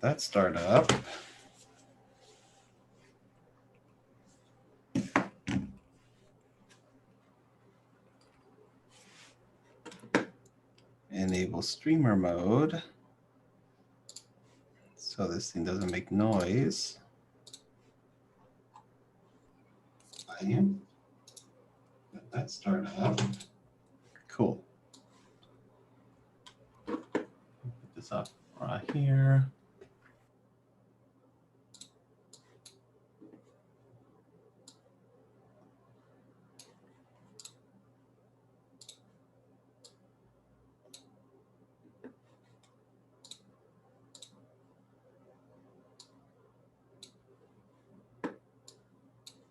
that start up. Enable streamer mode so this thing doesn't make noise. Let that start up. Cool. Put this up right here.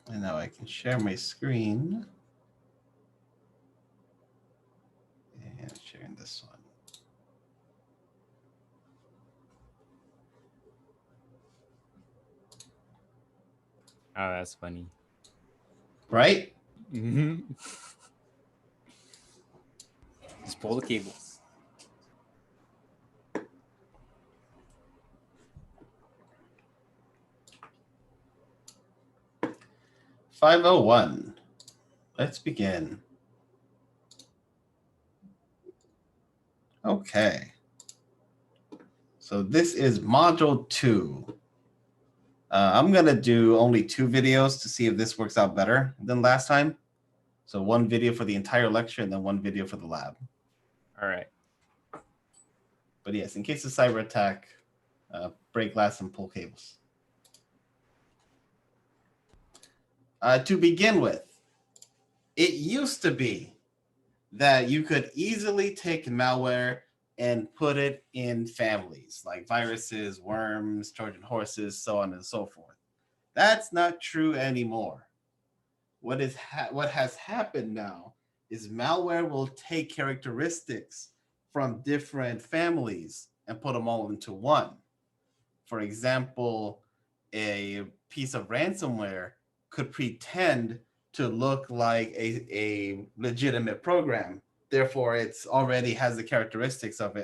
And now I can share my screen. And sharing this one. Oh, that's funny. Right? Mm-hmm. Just pull the cables. .501. Let's begin. Okay. So this is module 2. I'm going to do only 2 videos to see if this works out better than last time. So 1 video for the entire lecture and then 1 video for the lab. All right. But yes, in case of cyber attack, break glass and pull cables. To begin with, it used to be that you could easily take malware and put it in families like viruses, worms, Trojan horses, so on and so forth. That's not true anymore. What has happened now is malware will take characteristics from different families and put them all into one. For example, a piece of ransomware could pretend to look like a legitimate program. Therefore, it's already has the characteristics of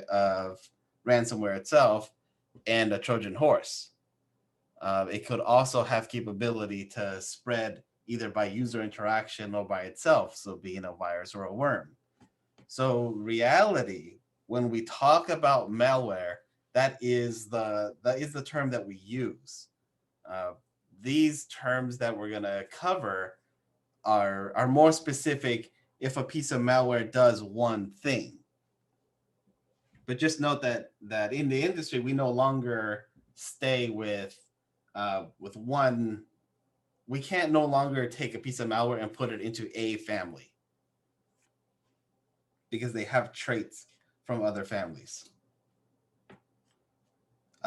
ransomware itself and a Trojan horse. It could also have capability to spread either by user interaction or by itself, so being a virus or a worm. So reality, when we talk about malware, that is the term that we use. These terms that we're going to cover are more specific if a piece of malware does one thing. But just note that in the industry, we no longer stay with one. We can't no longer take a piece of malware and put it into a family because they have traits from other families.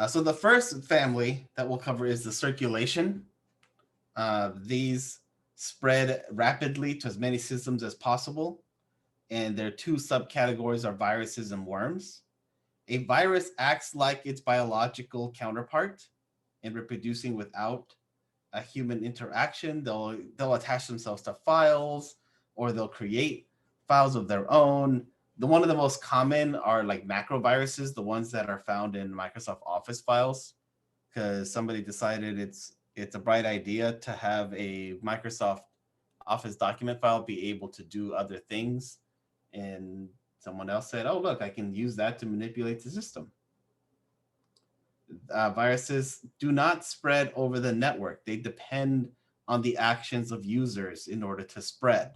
So the first family that we'll cover is the circulation. These spread rapidly to as many systems as possible. And their 2 subcategories are viruses and worms. A virus acts like its biological counterpart in reproducing without a human interaction. They'll attach themselves to files, or they'll create files of their own. One of the most common are like macro viruses, the ones that are found in Microsoft Office files, because somebody decided it's a bright idea to have a Microsoft Office document file be able to do other things. And someone else said, oh, look, I can use that to manipulate the system. Viruses do not spread over the network. They depend on the actions of users in order to spread.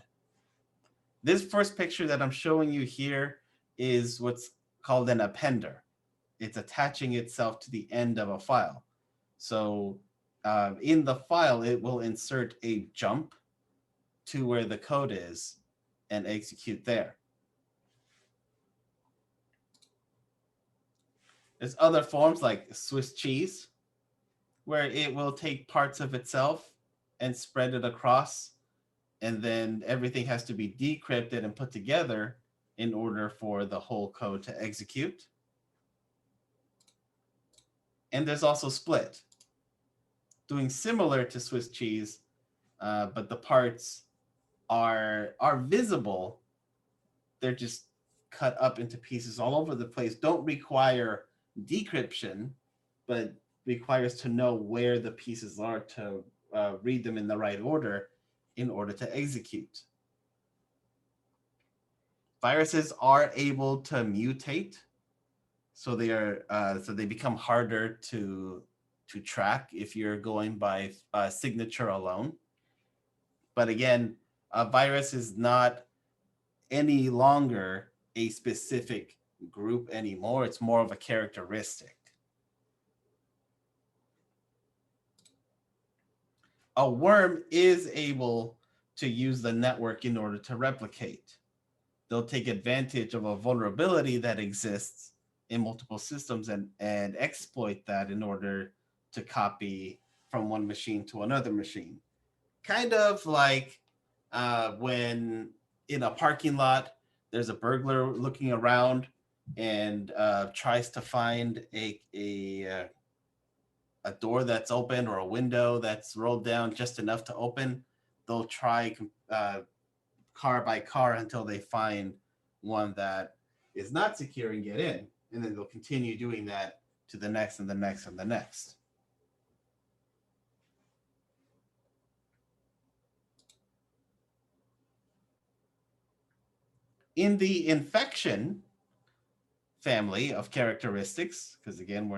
This first picture that I'm showing you here is what's called an appender. It's attaching itself to the end of a file. So in the file, it will insert a jump to where the code is and execute there. There's other forms like Swiss cheese, where it will take parts of itself and spread it across, and then everything has to be decrypted and put together in order for the whole code to execute. And there's also split, doing similar to Swiss cheese, but the parts are visible. They're just cut up into pieces all over the place, don't require decryption, but requires to know where the pieces are to read them in the right order in order to execute. Viruses are able to mutate, so they become harder to track if you're going by signature alone. But again, a virus is not any longer a specific group anymore. It's more of a characteristic. A worm is able to use the network in order to replicate. They'll take advantage of a vulnerability that exists in multiple systems and exploit that in order to copy from one machine to another machine. Kind of like when in a parking lot, there's a burglar looking around and tries to find a door that's open or a window that's rolled down just enough to open. They'll try car by car until they find one that is not secure and get in. And then they'll continue doing that to the next and the next and the next. In the infection family of characteristics, because again,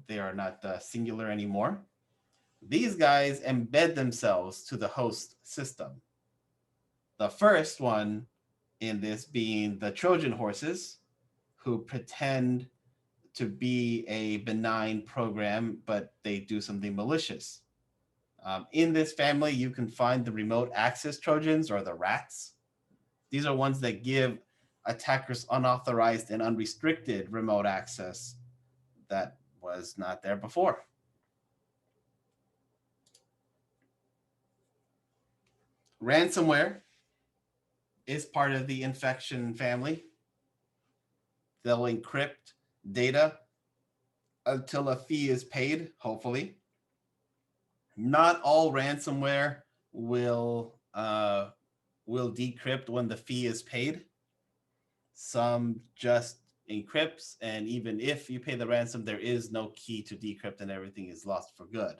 they are not singular anymore. These guys embed themselves to the host system. The first one in this being the Trojan horses, who pretend to be a benign program, but they do something malicious. In this family, you can find the remote access Trojans or the rats. These are ones that give attackers unauthorized and unrestricted remote access that was not there before. Ransomware is part of the infection family. They'll encrypt data until a fee is paid, hopefully. Not all ransomware will decrypt when the fee is paid. Some just encrypts, and even if you pay the ransom, there is no key to decrypt and everything is lost for good.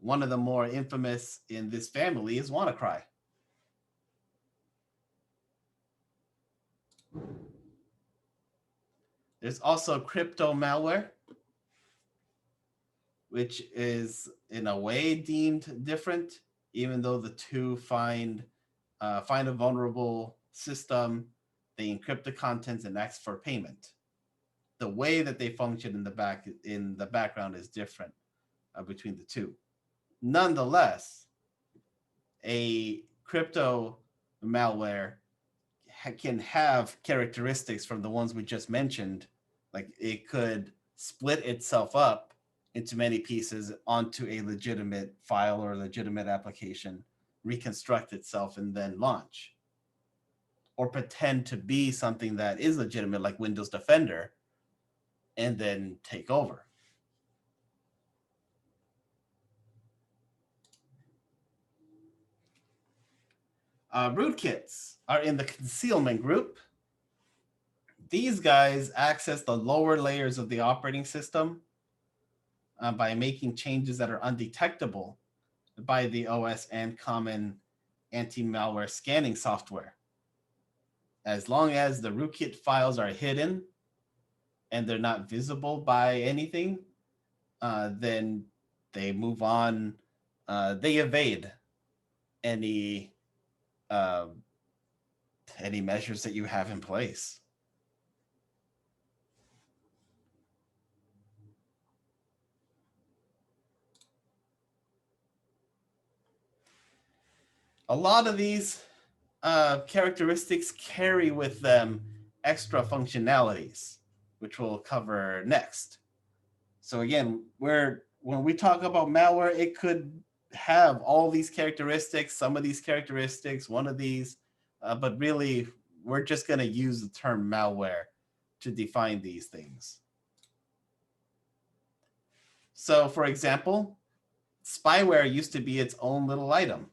One of the more infamous in this family is WannaCry. There's also crypto malware, which is in a way deemed different, even though the two find a vulnerable system, they encrypt the contents and ask for payment. The way that they function in the background is different between the two. Nonetheless, a crypto malware can have characteristics from the ones we just mentioned. Like it could split itself up into many pieces onto a legitimate file or legitimate application, reconstruct itself, and then launch. Or pretend to be something that is legitimate, like Windows Defender, and then take over. Rootkits are in the concealment group. These guys access the lower layers of the operating system by making changes that are undetectable by the OS and common anti-malware scanning software. As long as the rootkit files are hidden and they're not visible by anything, then they move on. They evade any measures that you have in place. A lot of these characteristics carry with them extra functionalities, which we'll cover next. So again, when we talk about malware, it could have all these characteristics, some of these characteristics, one of these, but really we're just going to use the term malware to define these things. So for example, spyware used to be its own little item.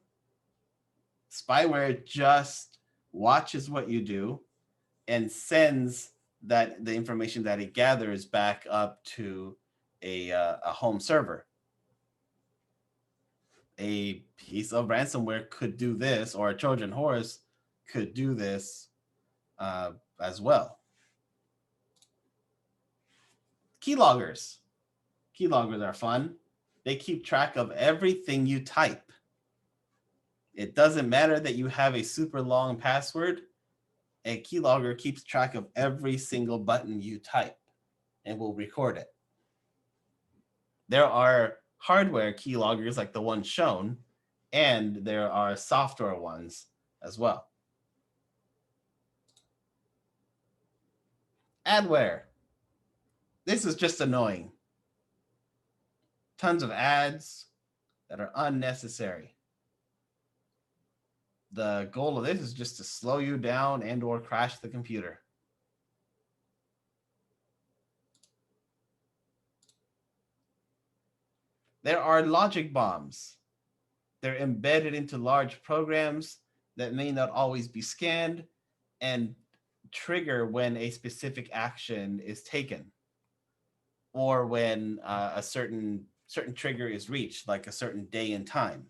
Spyware just watches what you do and sends that the information that it gathers back up to a home server. A piece of ransomware could do this, or a Trojan horse could do this as well. Keyloggers. Keyloggers are fun. They keep track of everything you type. It doesn't matter that you have a super long password. A keylogger keeps track of every single button you type and will record it. There are hardware keyloggers like the one shown, and there are software ones as well. Adware. This is just annoying. Tons of ads that are unnecessary. The goal of this is just to slow you down and or crash the computer. There are logic bombs. They're embedded into large programs that may not always be scanned and trigger when a specific action is taken, or when a certain trigger is reached, like a certain day and time.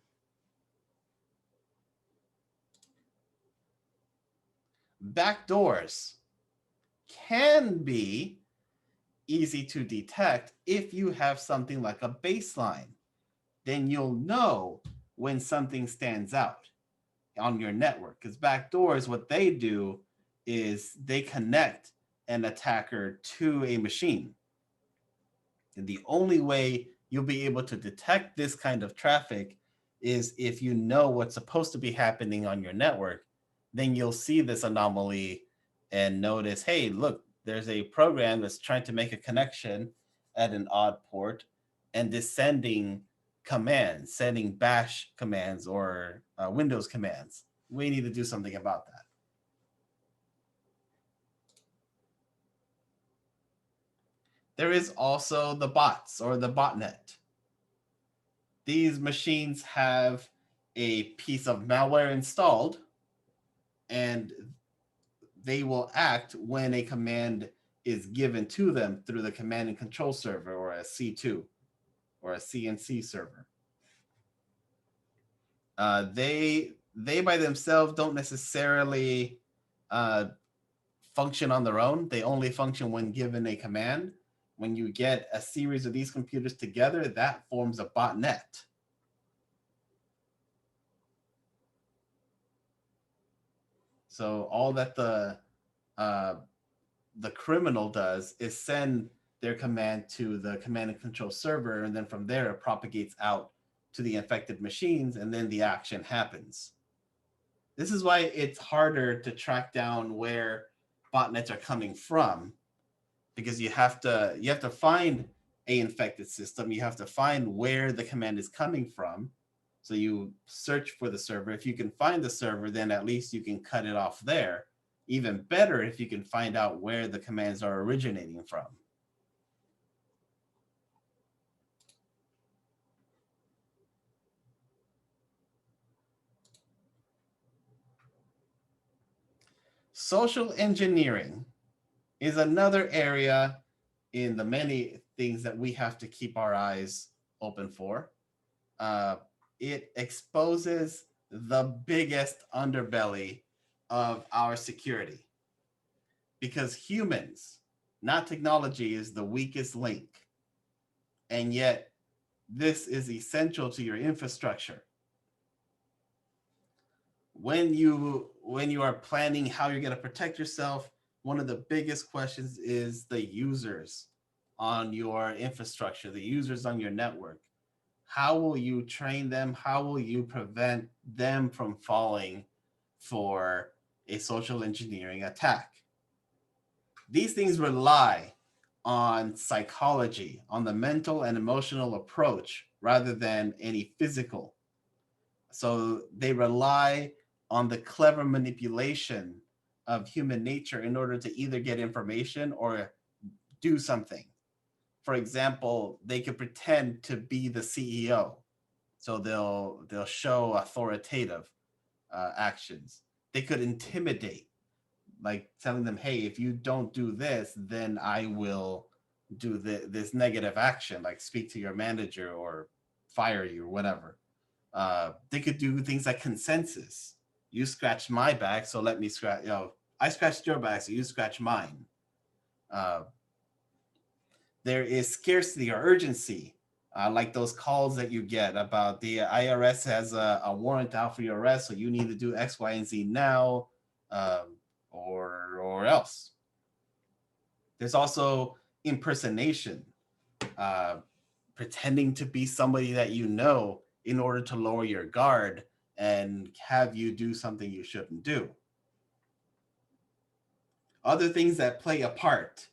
Backdoors can be easy to detect if you have something like a baseline. Then you'll know when something stands out on your network, because backdoors, what they do is they connect an attacker to a machine. And the only way you'll be able to detect this kind of traffic is if you know what's supposed to be happening on your network. Then you'll see this anomaly and notice, hey, look, there's a program that's trying to make a connection at an odd port and is sending commands, sending bash commands or Windows commands. We need to do something about that. There is also the bots or the botnet. These machines have a piece of malware installed, and they will act when a command is given to them through the command and control server, or a C2 or a CNC server. They by themselves don't necessarily function on their own. They only function when given a command. When you get a series of these computers together, that forms a botnet. So all that the criminal does is send their command to the command and control server, and then from there it propagates out to the infected machines, and then the action happens. This is why it's harder to track down where botnets are coming from, because you have to find a infected system. You have to find where the command is coming from. So you search for the server. If you can find the server, then at least you can cut it off there. Even better if you can find out where the commands are originating from. Social engineering is another area in the many things that we have to keep our eyes open for. It exposes the biggest underbelly of our security, because humans, not technology, is the weakest link. And yet this is essential to your infrastructure. When you are planning how you're going to protect yourself, one of the biggest questions is the users on your infrastructure, the users on your network. How will you train them? How will you prevent them from falling for a social engineering attack? These things rely on psychology, on the mental and emotional approach, rather than any physical. So they rely on the clever manipulation of human nature in order to either get information or do something. For example, they could pretend to be the CEO. So they'll show authoritative actions. They could intimidate like telling them, hey, if you don't do this, then I will do this negative action, like speak to your manager or fire you or whatever. They could do things like consensus. You scratched my back, so let me scratch, I scratched your back, so you scratch mine. There is scarcity or urgency, like those calls that you get about the IRS has a warrant out for your arrest, so you need to do X, Y, and Z now, or else. There's also impersonation, pretending to be somebody that you know in order to lower your guard and have you do something you shouldn't do. Other things that play a part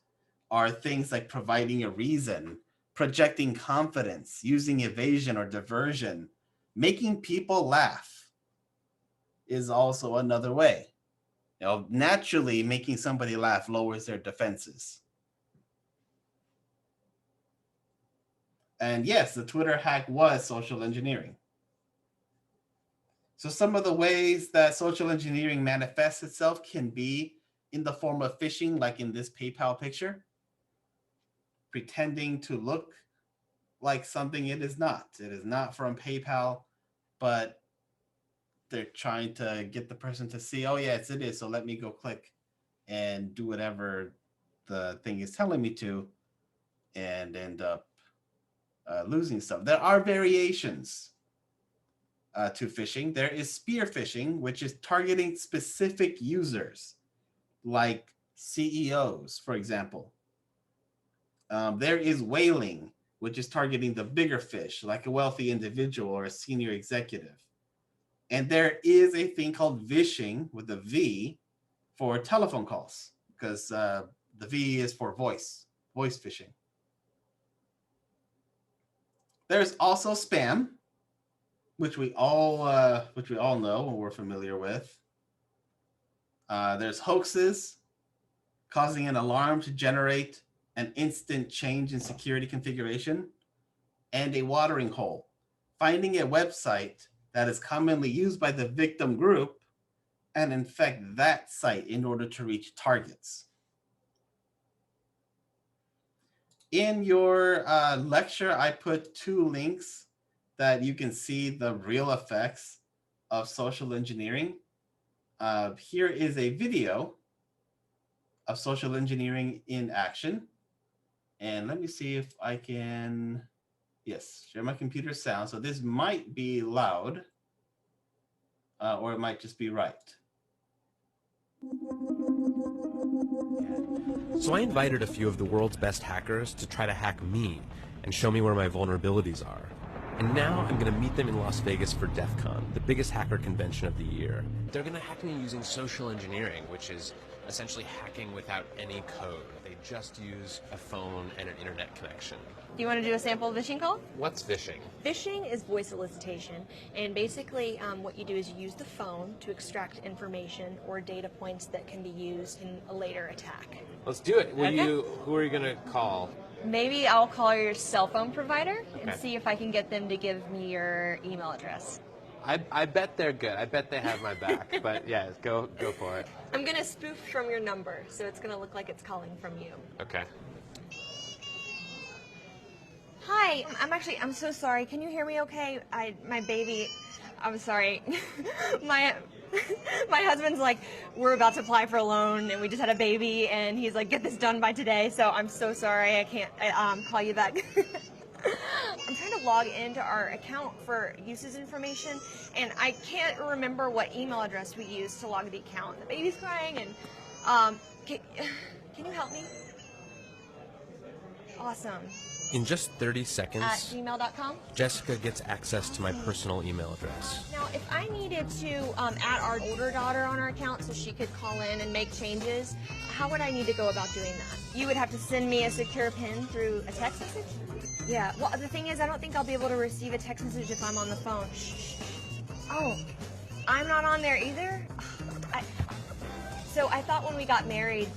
are things like providing a reason, projecting confidence, using evasion or diversion, making people laugh is also another way. Naturally, making somebody laugh lowers their defenses. And yes, the Twitter hack was social engineering. So some of the ways that social engineering manifests itself can be in the form of phishing, like in this PayPal picture, pretending to look like something it is not. It is not from PayPal, but they're trying to get the person to see, oh yes, it is. So let me go click and do whatever the thing is telling me to, and end up losing stuff. There are variations to phishing. There is spear phishing, which is targeting specific users, like CEOs, for example. There is whaling, which is targeting the bigger fish, like a wealthy individual or a senior executive. And there is a thing called vishing with a V for telephone calls, because the V is for voice phishing. There's also spam, which we all know and we're familiar with. There's hoaxes, causing an alarm to generate an instant change in security configuration, and a watering hole, finding a website that is commonly used by the victim group and infect that site in order to reach targets. In your lecture, I put 2 links that you can see the real effects of social engineering. Here is a video of social engineering in action. And let me see if I can, yes, share my computer sound. So this might be loud, or it might just be right. So I invited a few of the world's best hackers to try to hack me and show me where my vulnerabilities are. And now I'm going to meet them in Las Vegas for DEF CON, the biggest hacker convention of the year. They're going to hack me using social engineering, which is essentially hacking without any code. They just use a phone and an internet connection. Do you want to do a sample phishing call? What's phishing? Phishing is voice solicitation, and basically what you do is you use the phone to extract information or data points that can be used in a later attack. Let's do it. Okay. Who are you going to call? Maybe I'll call your cell phone provider and Okay. see if I can get them to give me your email address. I bet they're good. I bet they have my back. But yeah, go for it. I'm going to spoof from your number, so it's going to look like it's calling from you. Okay. Hi, I'm so sorry. Can you hear me okay? My baby, I'm sorry. my husband's like, we're about to apply for a loan and we just had a baby and he's like, get this done by today. So I'm so sorry. I can't call you back. I'm trying to log into our account for uses information and I can't remember what email address we used to log the account. The baby's crying and can you help me? Awesome. In just 30 seconds, At gmail.com? Jessica gets access to my personal email address. Now, if I needed to add our older daughter on our account so she could call in and make changes, how would I need to go about doing that? You would have to send me a secure PIN through a text message? Yeah, well, the thing is, I don't think I'll be able to receive a text message if I'm on the phone. Shh. Oh, I'm not on there either? So I thought when we got married,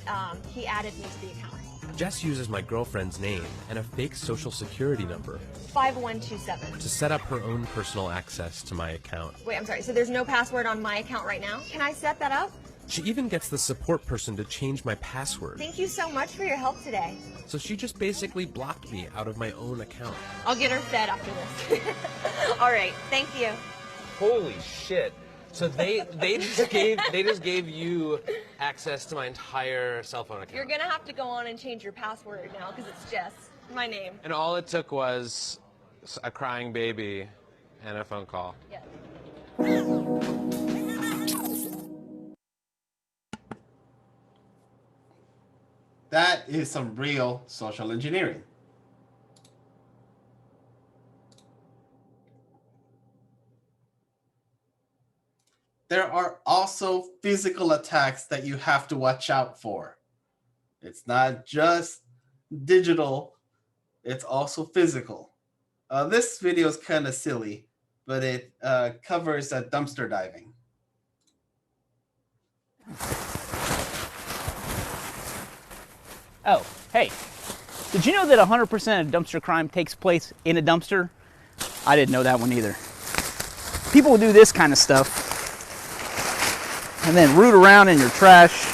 he added me to the account. Jess uses my girlfriend's name and a fake social security number 5127. to set up her own personal access to my account. Wait, I'm sorry. So there's no password on my account right now? Can I set that up? She even gets the support person to change my password. Thank you so much for your help today. So she just basically blocked me out of my own account. I'll get her fed after this. All right, thank you. Holy shit. So they just gave you access to my entire cell phone account. You're gonna have to go on and change your password now because it's Jess, my name. And all it took was a crying baby and a phone call. Yeah. That is some real social engineering. There are also physical attacks that you have to watch out for. It's not just digital, it's also physical. This video is kind of silly, but it covers dumpster diving. Oh, hey, did you know that 100% of dumpster crime takes place in a dumpster? I didn't know that one either. People will do this kind of stuff and then root around in your trash.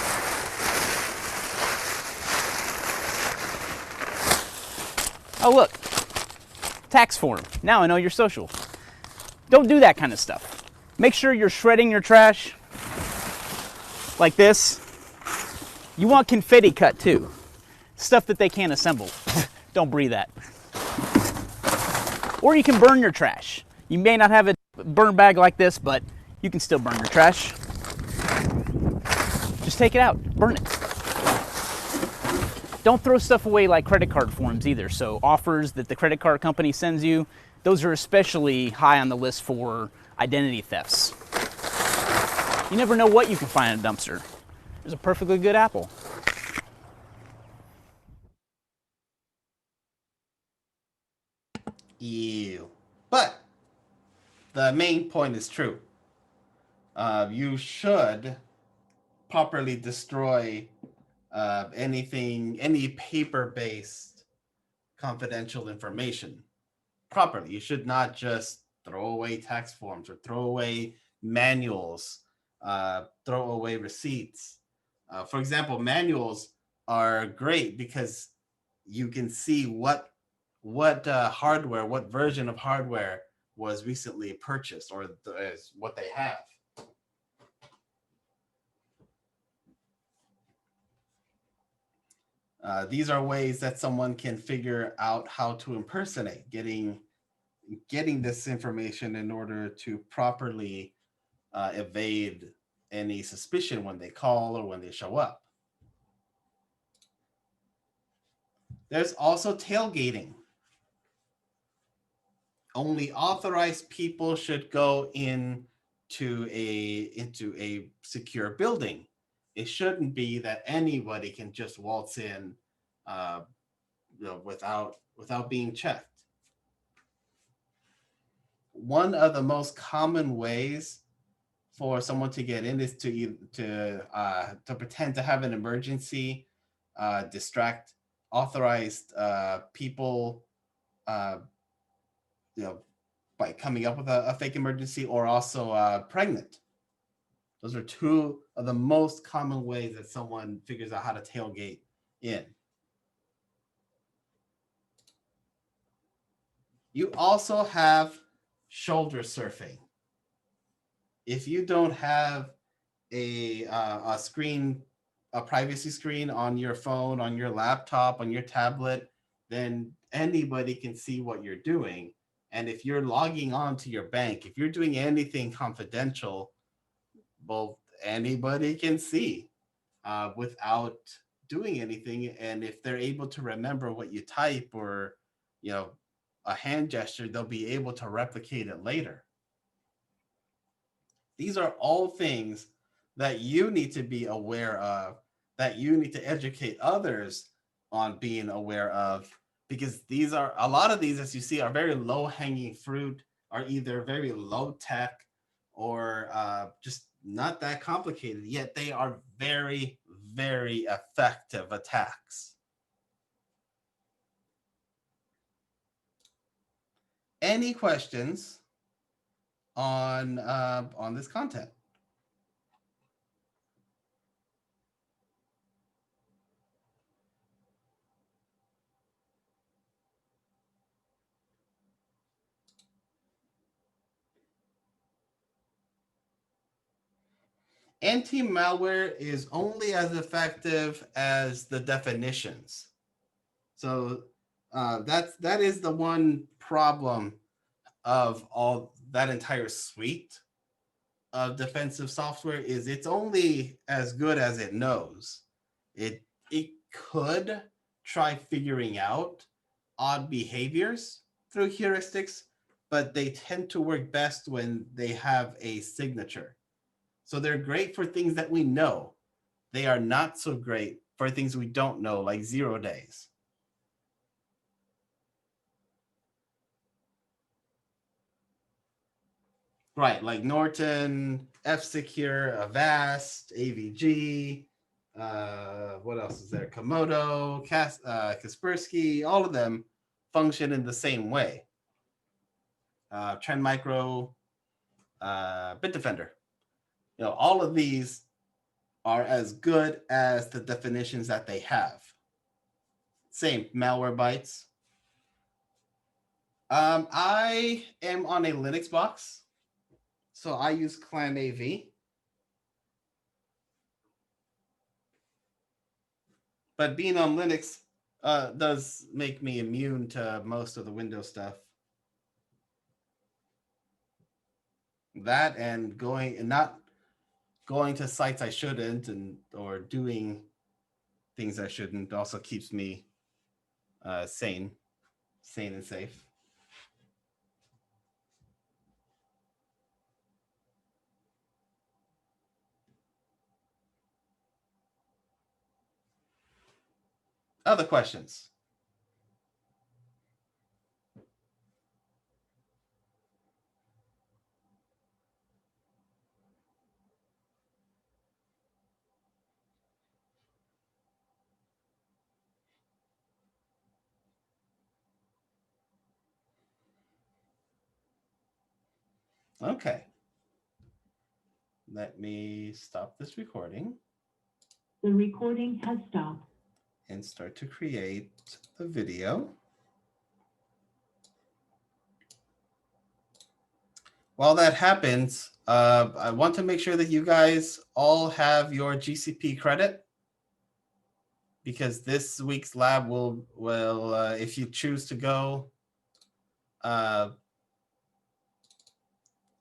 Oh look, tax form. Now I know you're social. Don't do that kind of stuff. Make sure you're shredding your trash like this. You want confetti cut too. Stuff that they can't assemble. Don't breathe that. Or you can burn your trash. You may not have a burn bag like this, but you can still burn your trash. Just take it out, burn it. Don't throw stuff away like credit card forms either. So offers that the credit card company sends you, those are especially high on the list for identity thefts. You never know what you can find in a dumpster. There's a perfectly good apple. Ew. But the main point is true. You should properly destroy any paper-based confidential information properly. You should not just throw away tax forms or throw away manuals, throw away receipts. For example, manuals are great because you can see what hardware, what version of hardware was recently purchased or what they have. These are ways that someone can figure out how to impersonate, getting this information in order to properly evade any suspicion when they call or when they show up. There's also tailgating. Only authorized people should go into a secure building. It shouldn't be that anybody can just waltz in without being checked. One of the most common ways for someone to get in is to pretend to have an emergency, distract authorized people, by coming up with a fake emergency, or also pregnant. Those are two of the most common ways that someone figures out how to tailgate in. You also have shoulder surfing. If you don't have a privacy screen on your phone, on your laptop, on your tablet, then anybody can see what you're doing. And if you're logging on to your bank, if you're doing anything confidential, well, anybody can see without doing anything. And if they're able to remember what you type or, a hand gesture, they'll be able to replicate it later. These are all things that you need to be aware of, that you need to educate others on being aware of, because a lot of these, as you see, are very low-hanging fruit, are either very low tech or just not that complicated, yet they are very, very effective attacks. Any questions on this content? Anti-malware is only as effective as the definitions. So that is the one problem of all that entire suite of defensive software is it's only as good as it knows. It could try figuring out odd behaviors through heuristics, but they tend to work best when they have a signature. So they're great for things that we know. They are not so great for things we don't know, like 0 days. Right, like Norton, F-Secure, Avast, AVG, what else is there? Komodo, Kaspersky, all of them function in the same way. Trend Micro, Bitdefender. All of these are as good as the definitions that they have. Same, Malwarebytes. I am on a Linux box, so I use ClamAV. But being on Linux does make me immune to most of the Windows stuff. That and not going to sites I shouldn't or doing things I shouldn't also keeps me sane and safe. Other questions? Okay. Let me stop this recording. The recording has stopped. And start to create the video. While that happens, I want to make sure that you guys all have your GCP credit, because this week's lab will if you choose to go down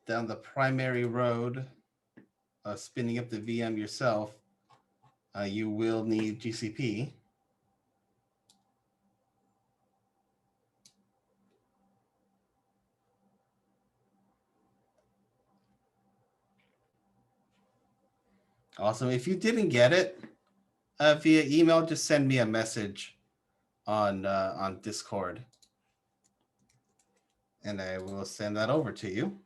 the primary road of spinning up the VM yourself, you will need GCP. Awesome. If you didn't get it via email, just send me a message on Discord, and I will send that over to you.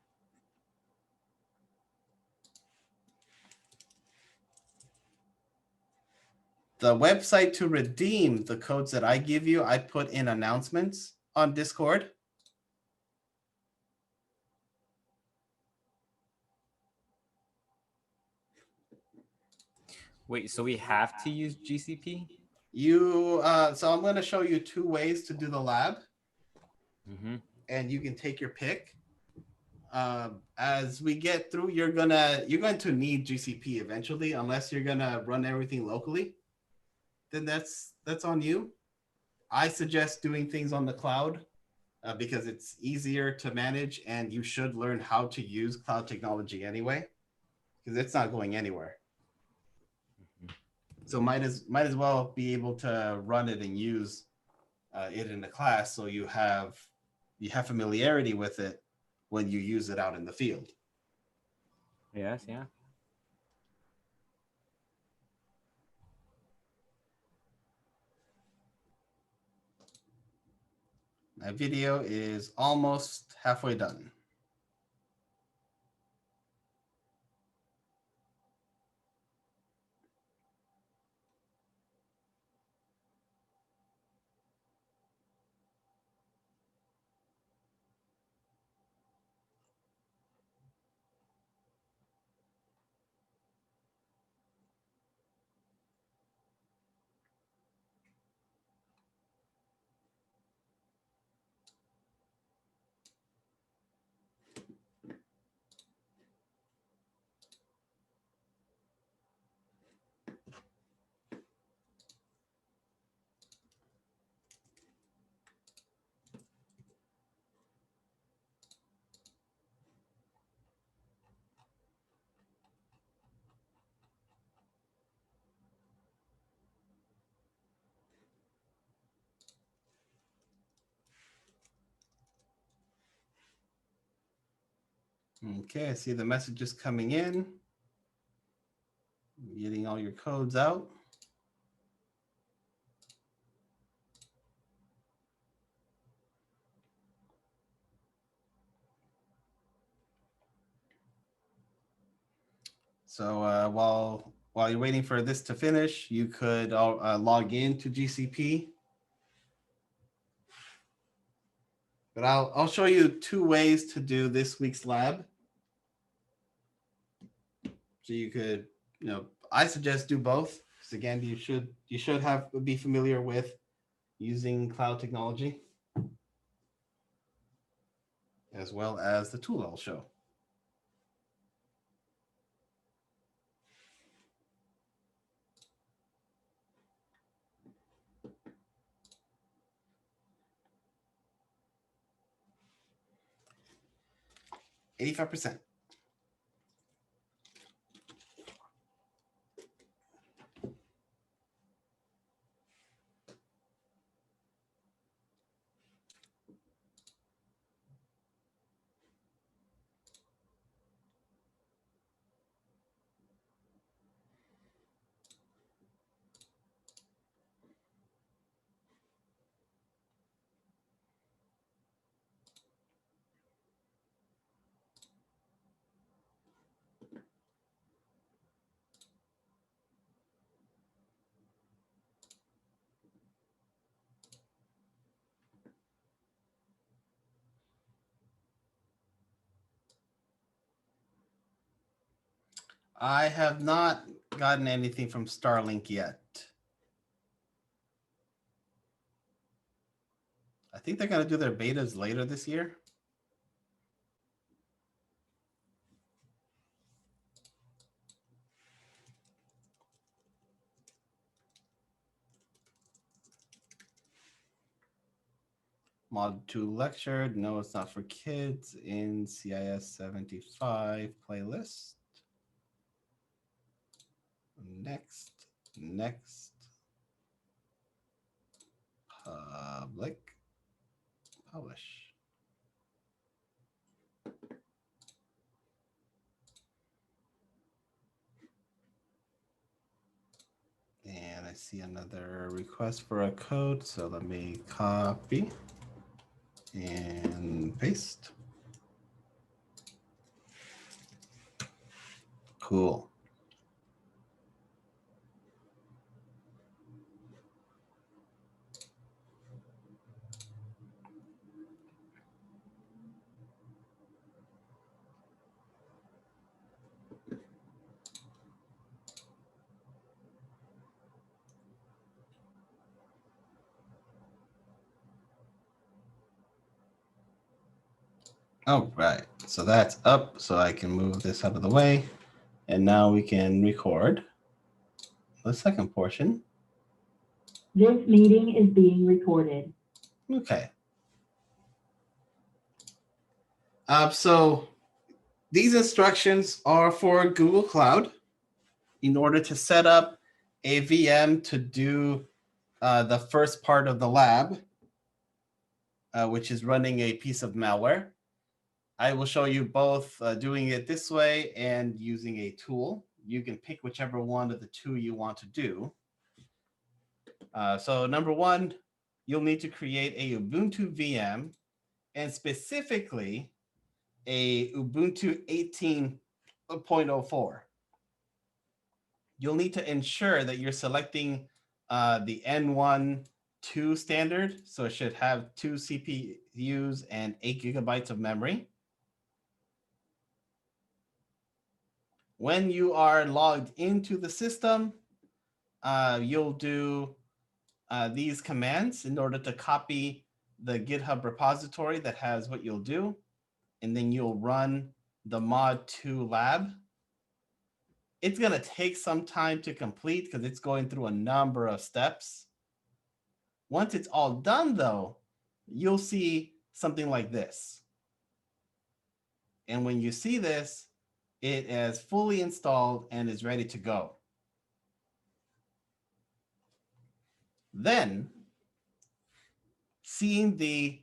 The website to redeem the codes that I give you, I put in announcements on Discord. Wait, so we have to use GCP? So I'm going to show you 2 ways to do the lab, and you can take your pick. As we get through, you're going to need GCP eventually, unless you're going to run everything locally. Then that's on you. I suggest doing things on the cloud because it's easier to manage, and you should learn how to use cloud technology anyway, because it's not going anywhere. So might as well be able to run it and use it in the class, so you have familiarity with it when you use it out in the field. Yes, yeah. My video is almost halfway done. Okay, I see the messages coming in. Getting all your codes out. So while you're waiting for this to finish, you could log in to GCP. But I'll show you 2 ways to do this week's lab. So you could, I suggest do both. Because again, you should be familiar with using cloud technology, as well as the tool I'll show. %. I have not gotten anything from Starlink yet. I think they're going to do their betas later this year. Mod 2 lecture. No, it's not for kids in CIS 75 playlist. Next. Public. Publish. And I see another request for a code. So let me copy and paste. Cool. All right, so that's up, so I can move this out of the way. And now we can record the second portion. This meeting is being recorded. Okay. So these instructions are for Google Cloud in order to set up a VM to do the first part of the lab, which is running a piece of malware. I will show you both doing it this way and using a tool. You can pick whichever one of the two you want to do. So number one, you'll need to create a Ubuntu VM, and specifically a Ubuntu 18.04. You'll need to ensure that you're selecting the N1-2 standard. So it should have 2 CPUs and 8 gigabytes of memory. When you are logged into the system, you'll do these commands in order to copy the GitHub repository that has what you'll do. And then you'll run the mod 2 lab. It's going to take some time to complete because it's going through a number of steps. Once it's all done, though, you'll see something like this. And when you see this, it is fully installed and is ready to go. Then, seeing the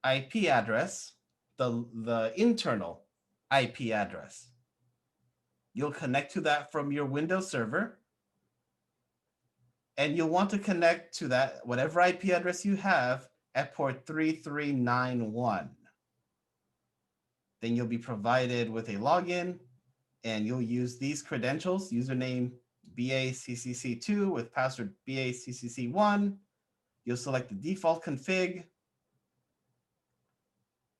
IP address, the internal IP address. You'll connect to that from your Windows server, and you'll want to connect to that whatever IP address you have at port 3391. Then you'll be provided with a login, and you'll use these credentials, username BACCC2 with password BACCC1. You'll select the default config,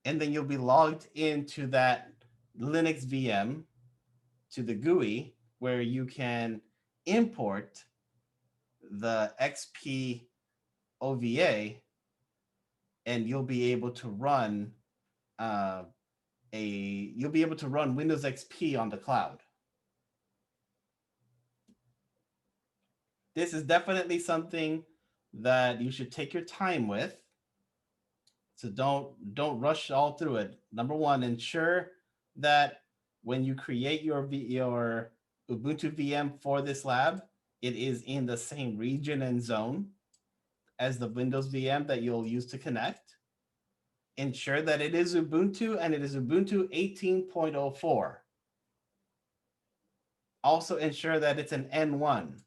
and then you'll be logged into that Linux VM to the GUI where you can import the XP OVA, and you'll be able to run Windows XP on the cloud. This is definitely something that you should take your time with. So don't rush all through it. Number one, ensure that when you create your Ubuntu VM for this lab, it is in the same region and zone as the Windows VM that you'll use to connect. Ensure that it is Ubuntu and it is Ubuntu 18.04. Also ensure that it's an N1,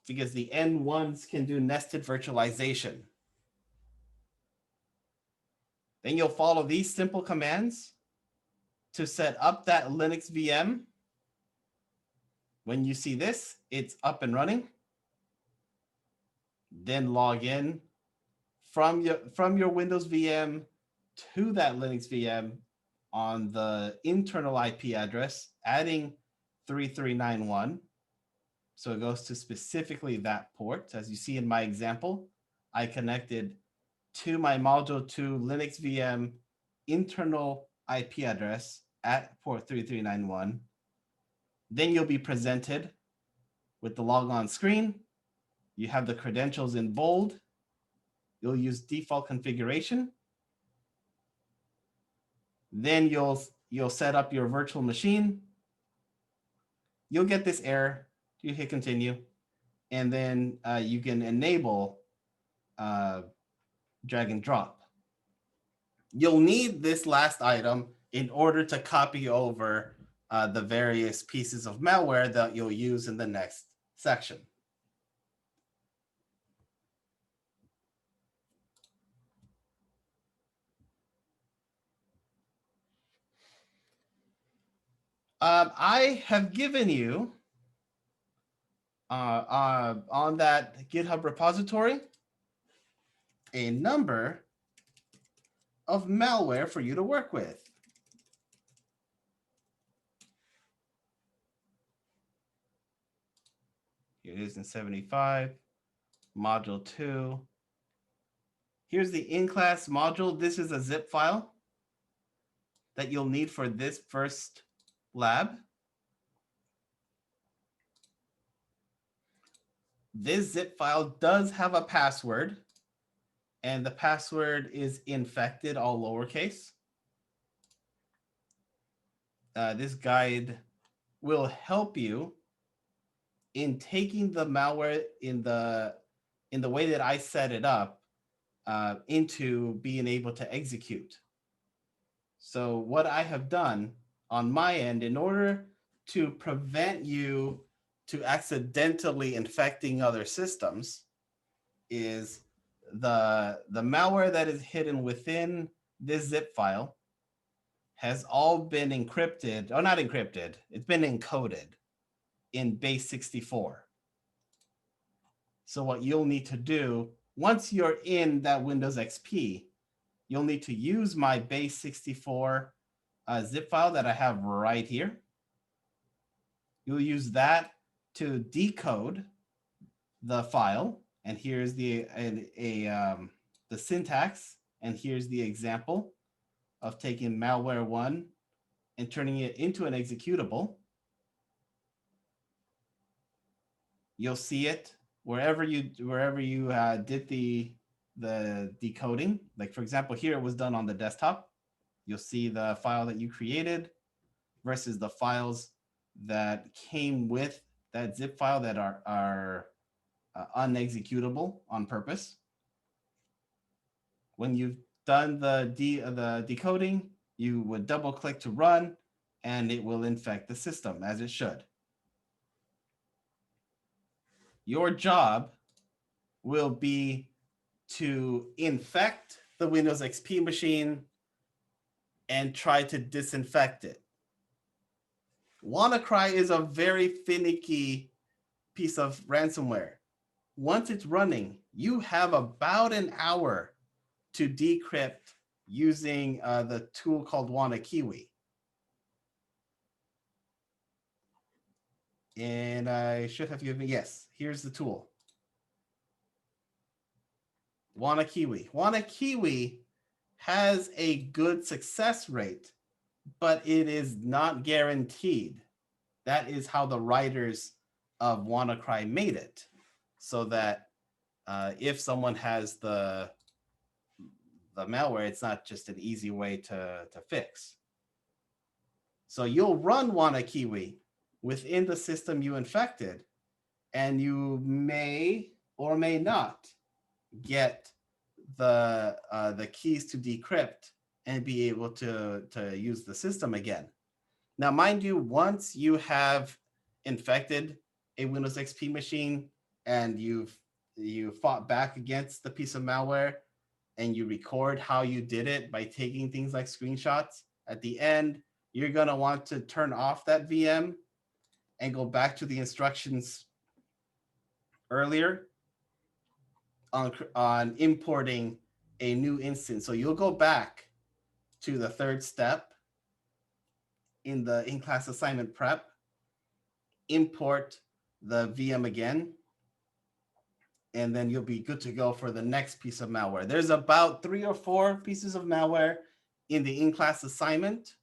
because the N1s can do nested virtualization. Then you'll follow these simple commands to set up that Linux VM. When you see this, it's up and running. Then log in from your Windows VM to that Linux VM on the internal IP address, adding 3391. So it goes to specifically that port. As you see in my example, I connected to my Module 2 Linux VM internal IP address at port 3391. Then you'll be presented with the logon screen. You have the credentials in bold. You'll use default configuration. Then you'll set up your virtual machine. You'll get this error. You hit continue, and then you can enable drag and drop. You'll need this last item in order to copy over the various pieces of malware that you'll use in the next section. I have given you on that GitHub repository a number of malware for you to work with. Here it is in 75, module 2. Here's the in-class module. This is a zip file that you'll need for this first lab. This zip file does have a password, and the password is infected, all lowercase. This guide will help you in taking the malware in the way that I set it up into being able to execute. So what I have done on my end, in order to prevent you to accidentally infecting other systems, is the malware that is hidden within this zip file has all been encrypted, or not encrypted, it's been encoded in base 64. So what you'll need to do, once you're in that Windows XP, you'll need to use my base 64 zip file that I have right here. You'll use that to decode the file, and here's the syntax, and here's the example of taking malware1 and turning it into an executable. You'll see it wherever you did the decoding. Like for example, here it was done on the desktop. You'll see the file that you created versus the files that came with that zip file that are unexecutable on purpose. When you've done the decoding, you would double click to run, and it will infect the system as it should. Your job will be to infect the Windows XP machine and try to disinfect it. WannaCry is a very finicky piece of ransomware. Once it's running, you have about an hour to decrypt using the tool called WannaKiwi. And I should have given, yes, here's the tool. WannaKiwi. WannaKiwi has a good success rate, but it is not guaranteed. That is how the writers of WannaCry made it, so that if someone has the malware, it's not just an easy way to fix. So you'll run WannaKiwi within the system you infected, and you may or may not get the keys to decrypt and be able to use the system again. Now, mind you, once you have infected a Windows XP machine and you fought back against the piece of malware and you record how you did it by taking things like screenshots, at the end, you're going to want to turn off that VM and go back to the instructions earlier on importing a new instance. So you'll go back to the third step in the in-class assignment prep, import the VM again, and then you'll be good to go for the next piece of malware. There's about 3 or 4 pieces of malware in the in-class assignment,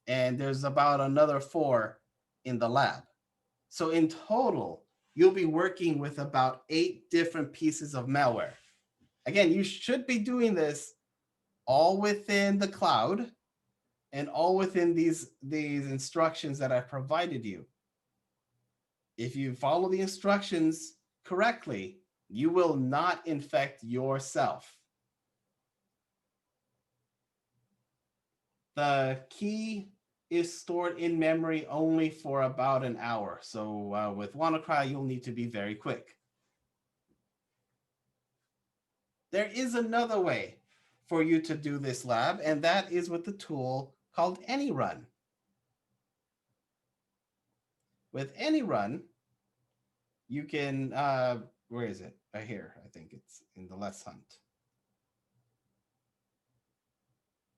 and there's about another 4 in the lab. So in total, you'll be working with about 8 different pieces of malware. Again, you should be doing this all within the cloud and all within these instructions that I provided you. If you follow the instructions correctly, you will not infect yourself. The key is stored in memory only for about an hour. So with WannaCry, you'll need to be very quick. There is another way for you to do this lab, and that is with the tool called AnyRun. With AnyRun, you can, where is it? Right here, I think it's in the Let's Hunt.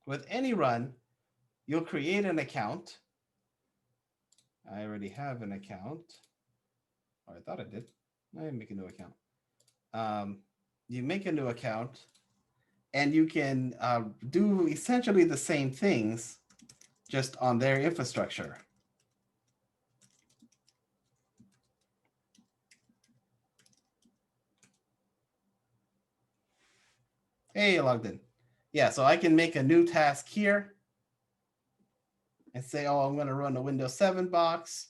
With AnyRun, you'll create an account. I already have an account. Or I thought I did. I make a new account. You make a new account, and you can do essentially the same things, just on their infrastructure. Hey, logged in. Yeah, so I can make a new task here and say, oh, I'm going to run a Windows 7 box.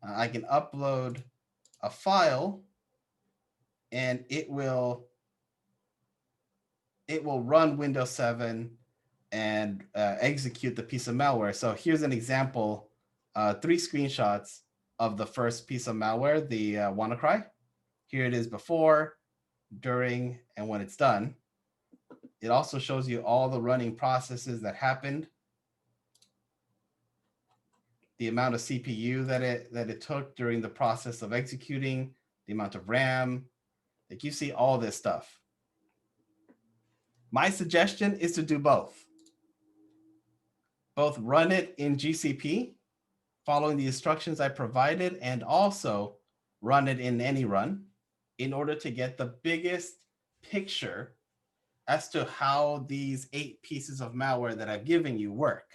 I can upload a file, and it will run Windows 7 and execute the piece of malware. So here's an example, 3 screenshots of the first piece of malware, the WannaCry. Here it is before, during, and when it's done. It also shows you all the running processes that happened, the amount of CPU that it took during the process of executing, the amount of RAM. Like, you see all this stuff. My suggestion is to do both. Both run it in GCP, following the instructions I provided, and also run it in AnyRun in order to get the biggest picture as to how these 8 pieces of malware that I've given you work.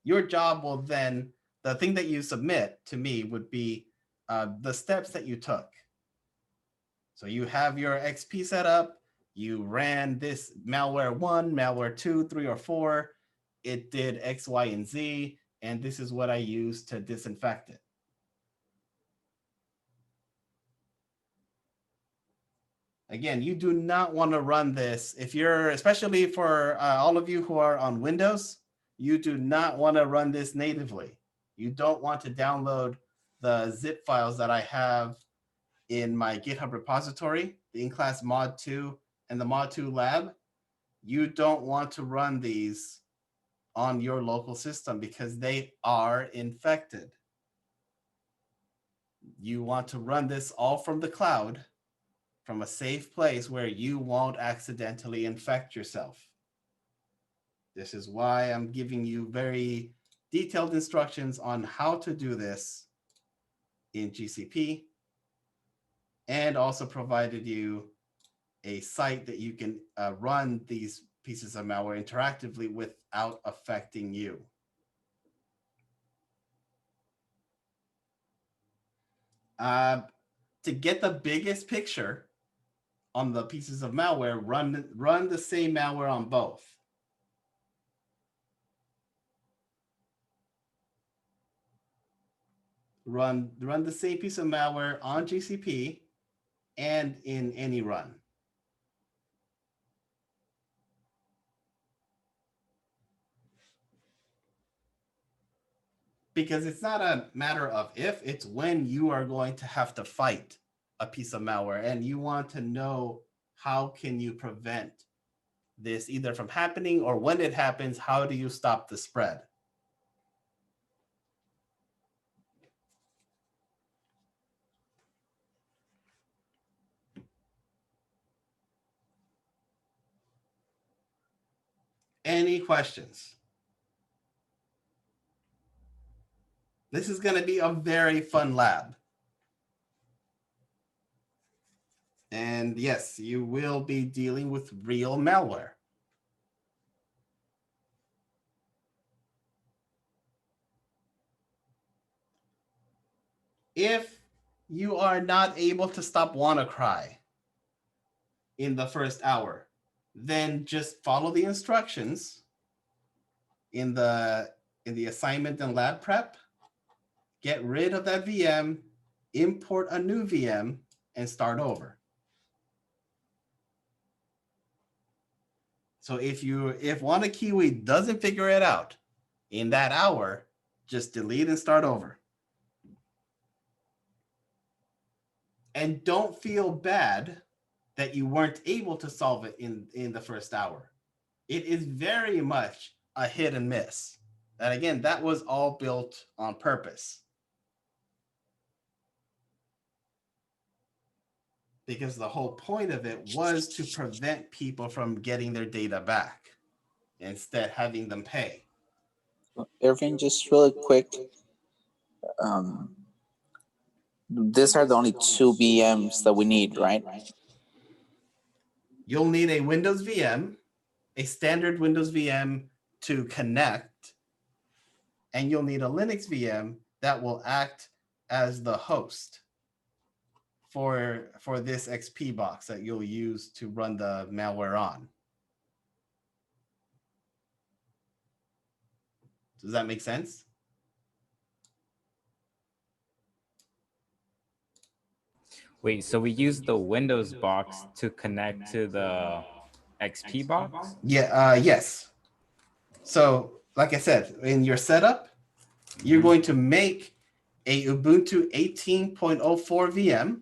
Your job will then, the thing that you submit to me would be the steps that you took. So you have your XP set up, you ran this malware 1, malware 2, 3, or 4. It did X, Y, and Z, and this is what I used to disinfect it. Again, you do not want to run this if you're, especially for all of you who are on Windows, You do not want to run this natively. You don't want to download the zip files that I have in my GitHub repository, the in-class mod 2 and the mod 2 lab. You don't want to run these on your local system because they are infected. You want to run this all from the cloud, from a safe place where you won't accidentally infect yourself. This is why I'm giving you very detailed instructions on how to do this in GCP, and also provided you a site that you can run these pieces of malware interactively without affecting you. To get the biggest picture on the pieces of malware, run the same malware on both. Run the same piece of malware on GCP and in any run. Because it's not a matter of if, it's when you are going to have to fight a piece of malware, and you want to know how can you prevent this either from happening, or when it happens, how do you stop the spread? Any questions? This is going to be a very fun lab. And yes, you will be dealing with real malware. If you are not able to stop WannaCry in the first hour, then just follow the instructions in the assignment and lab prep. Get rid of that VM, import a new VM, and start over. So if WannaKiwi doesn't figure it out in that hour, just delete and start over. And don't feel bad that you weren't able to solve it in the first hour. It is very much a hit and miss. And again, that was all built on purpose. Because the whole point of it was to prevent people from getting their data back, instead having them pay. Irving, just really quick. These are the only 2 VMs that we need, right? You'll need a Windows VM, a standard Windows VM to connect, and you'll need a Linux VM that will act as the host for this XP box that you'll use to run the malware on. Does that make sense? Wait, so we use the Windows box to connect to the XP box? Yeah, yes. So, like I said, in your setup, you're going to make a Ubuntu 18.04 VM.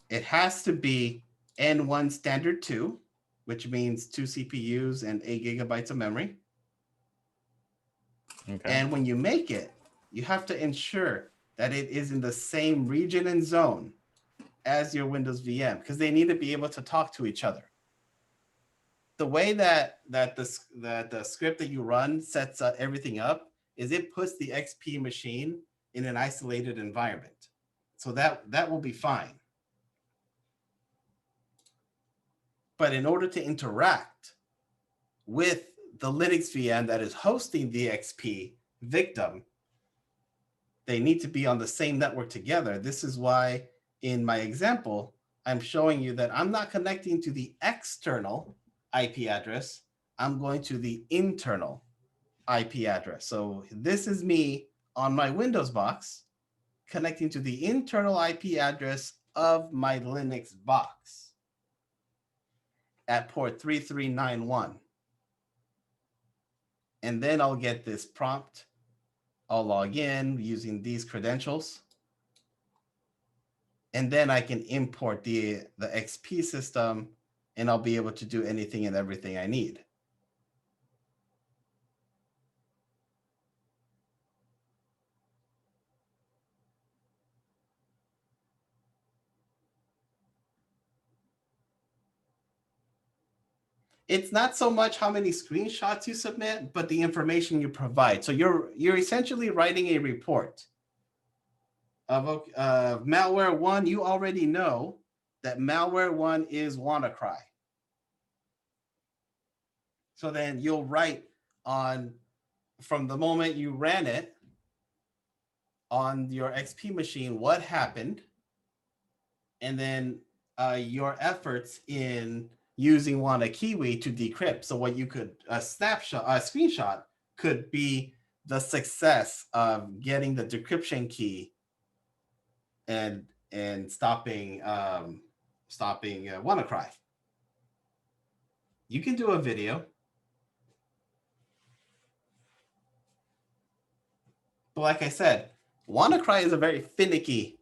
It has to be N1 standard 2, which means 2 CPUs and 8 gigabytes of memory. Okay. And when you make it, you have to ensure that it is in the same region and zone as your Windows VM, because they need to be able to talk to each other. The way that the script that you run sets everything up is it puts the XP machine in an isolated environment. So that will be fine. But in order to interact with the Linux VM that is hosting the XP victim, they need to be on the same network together. This is why in my example, I'm showing you that I'm not connecting to the external IP address. I'm going to the internal IP address. So this is me on my Windows box connecting to the internal IP address of my Linux box at port 3391. and then I'll get this prompt. I'll log in using these credentials. And then I can import the XP system, and I'll be able to do anything and everything I need. It's not so much how many screenshots you submit, but the information you provide. So you're essentially writing a report of malware 1. You already know that malware 1 is WannaCry. So then you'll write on, from the moment you ran it on your XP machine, what happened, and then your efforts in using WannaKiwi to decrypt. So what you could, a screenshot could be the success of getting the decryption key and stopping WannaCry. You can do a video. But like I said, WannaCry is a very finicky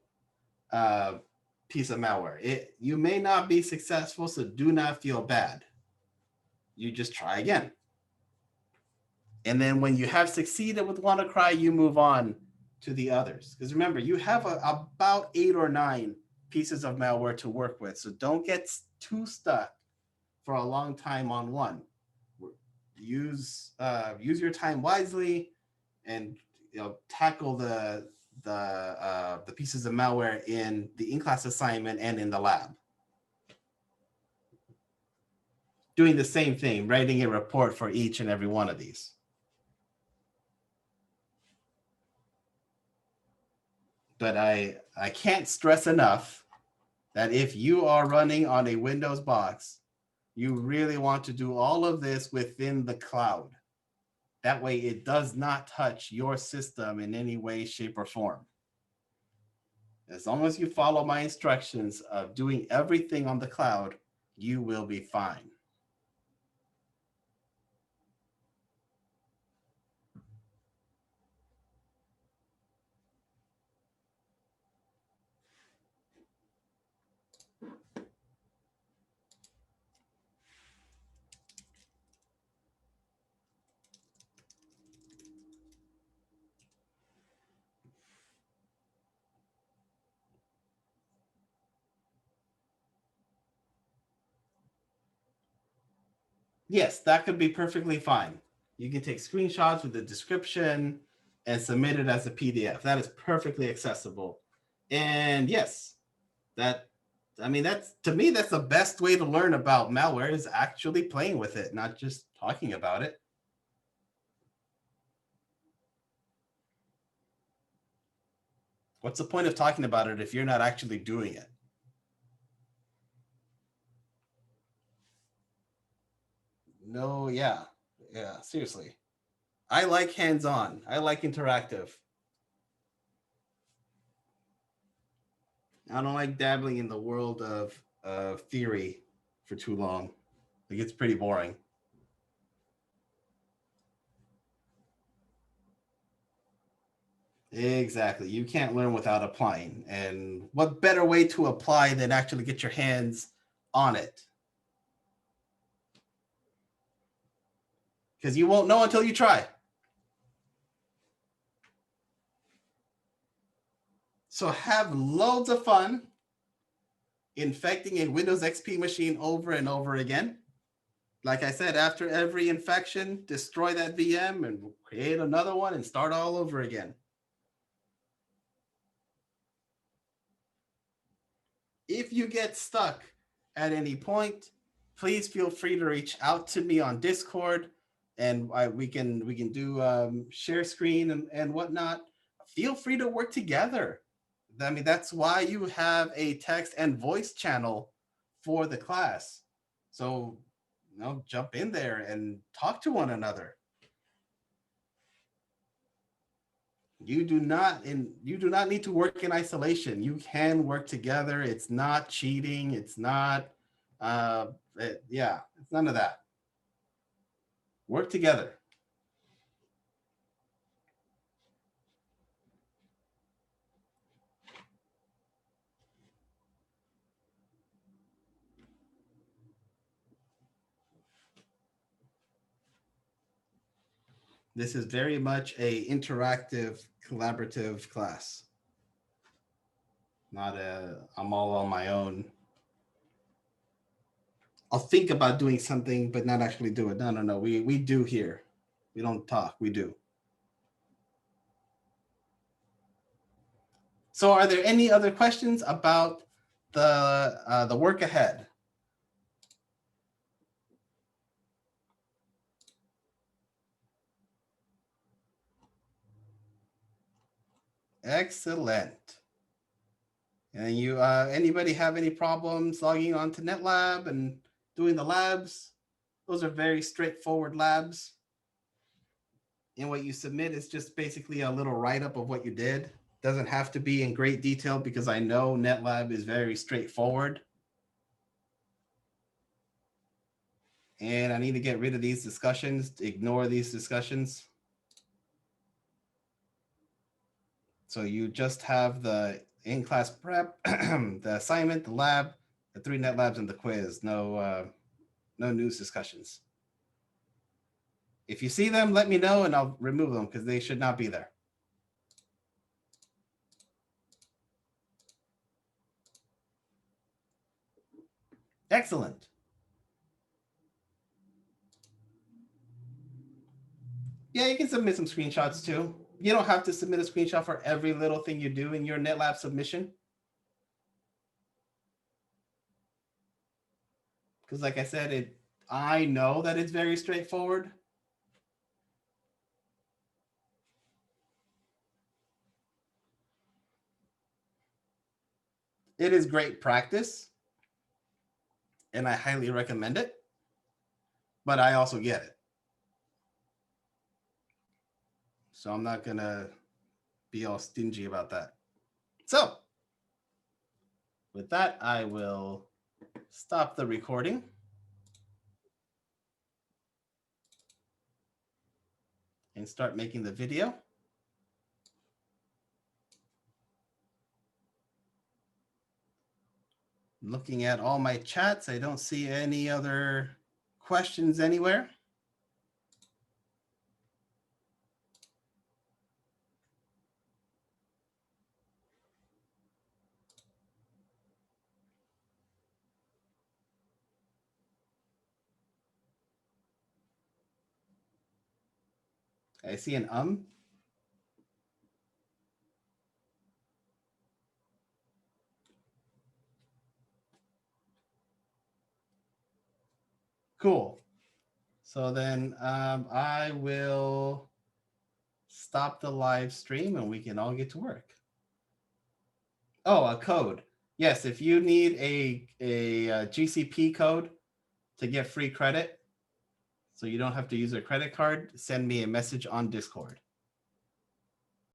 piece of malware. You may not be successful, so do not feel bad. You just try again. And then when you have succeeded with WannaCry, you move on to the others. Because remember, you have about 8 or 9 pieces of malware to work with. So don't get too stuck for a long time on one. Use your time wisely, and tackle the pieces of malware in the in-class assignment and in the lab. Doing the same thing, writing a report for each and every one of these. But I can't stress enough that if you are running on a Windows box, you really want to do all of this within the cloud. That way it does not touch your system in any way, shape, or form. As long as you follow my instructions of doing everything on the cloud, you will be fine. Yes, that could be perfectly fine. You can take screenshots with the description and submit it as a PDF. That is perfectly accessible. And yes, to me, that's the best way to learn about malware, is actually playing with it, not just talking about it. What's the point of talking about it if you're not actually doing it? No, yeah, seriously. I like hands-on. I like interactive. I don't like dabbling in the world of theory for too long. It gets pretty boring. Exactly. You can't learn without applying. And what better way to apply than actually get your hands on it? Because you won't know until you try. So have loads of fun infecting a Windows XP machine over and over again. Like I said, after every infection, destroy that VM and create another one and start all over again. If you get stuck at any point, please feel free to reach out to me on Discord, and we can do share screen and whatnot. Feel free to work together. I mean, that's why you have a text and voice channel for the class. So, jump in there and talk to one another. You do not need to work in isolation. You can work together. It's not cheating. It's not, it's none of that. Work together. This is very much a interactive, collaborative class. Not I'm all on my own. I'll think about doing something, but not actually do it. No. We do here. We don't talk, we do. So are there any other questions about the work ahead? Excellent. And you, anybody have any problems logging on to Netlab and doing the labs? Those are very straightforward labs. And what you submit is just basically a little write-up of what you did. Doesn't have to be in great detail because I know Netlab is very straightforward. And I need to get rid of these discussions, ignore these discussions. So you just have the in-class prep, the assignment, the lab, the 3 Netlabs, and the quiz. No news discussions. If you see them, let me know and I'll remove them because they should not be there. Excellent. Yeah, you can submit some screenshots too. You don't have to submit a screenshot for every little thing you do in your Netlab submission. Because like I said, I know that it's very straightforward. It is great practice, and I highly recommend it, but I also get it. So I'm not gonna be all stingy about that. So with that, I will stop the recording. And start making the video. Looking at all my chats, I don't see any other questions anywhere. I see an Cool. So then I will stop the live stream and we can all get to work. Oh, a code. Yes, if you need a GCP code to get free credit, so you don't have to use a credit card, send me a message on Discord.